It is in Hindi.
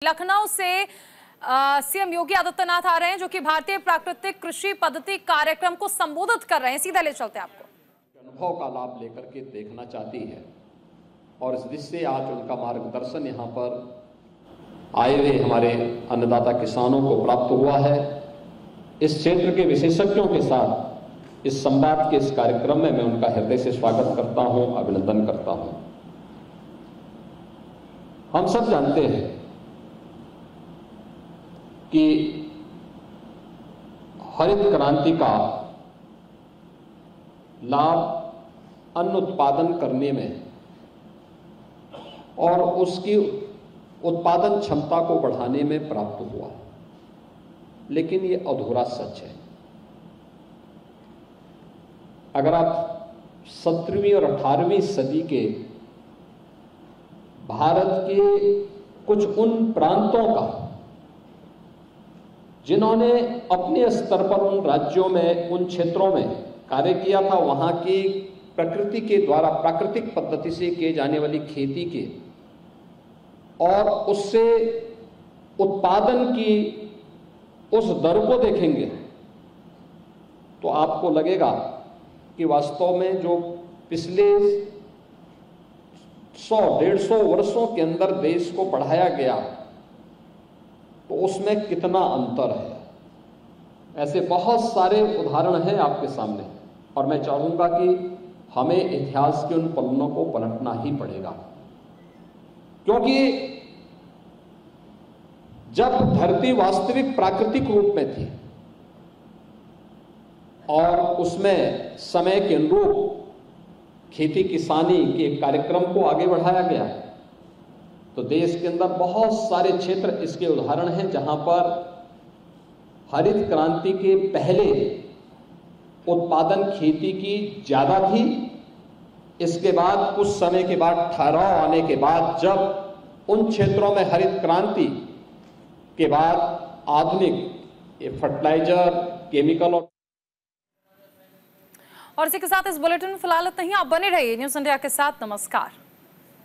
लखनऊ से सीएम योगी आदित्यनाथ आ रहे हैं, जो कि भारतीय प्राकृतिक कृषि पद्धति कार्यक्रम को संबोधित कर रहे हैं। सीधा ले चलते हैं आपको। अनुभव का लाभ लेकर के देखना चाहती है और इस दृष्टि से आज उनका मार्गदर्शन यहाँ पर आए हुए हमारे अन्नदाता किसानों को प्राप्त हुआ है। इस क्षेत्र के विशेषज्ञों के साथ इस संवाद के इस कार्यक्रम में मैं उनका हृदय से स्वागत करता हूं, अभिनंदन करता हूं। हम सब जानते हैं कि हरित क्रांति का लाभ अन्न उत्पादन करने में और उसकी उत्पादन क्षमता को बढ़ाने में प्राप्त हुआ, लेकिन ये अधूरा सच है। अगर आप 17वीं और 18वीं सदी के भारत के कुछ उन प्रांतों का, जिन्होंने अपने स्तर पर उन राज्यों में, उन क्षेत्रों में कार्य किया था, वहां की प्रकृति के द्वारा प्राकृतिक पद्धति से किए जाने वाली खेती के और उससे उत्पादन की उस दर को देखेंगे तो आपको लगेगा कि वास्तव में जो पिछले 100-150 वर्षों के अंदर देश को बढ़ाया गया तो उसमें कितना अंतर है। ऐसे बहुत सारे उदाहरण हैं आपके सामने और मैं चाहूंगा कि हमें इतिहास के उन पन्नों को पलटना ही पड़ेगा, क्योंकि जब धरती वास्तविक प्राकृतिक रूप में थी और उसमें समय के अनुरूप खेती किसानी के कार्यक्रम को आगे बढ़ाया गया तो देश के अंदर बहुत सारे क्षेत्र इसके उदाहरण हैं जहां पर हरित क्रांति के पहले उत्पादन खेती की ज्यादा थी। इसके बाद कुछ समय के बाद ठहराव आने के बाद जब उन क्षेत्रों में हरित क्रांति के बाद आधुनिक फर्टिलाइजर, केमिकल और इसी के साथ इस बुलेटिन में फिलहाल इतना ही। आप बने रहिए न्यूज़ इंडिया के साथ। नमस्कार।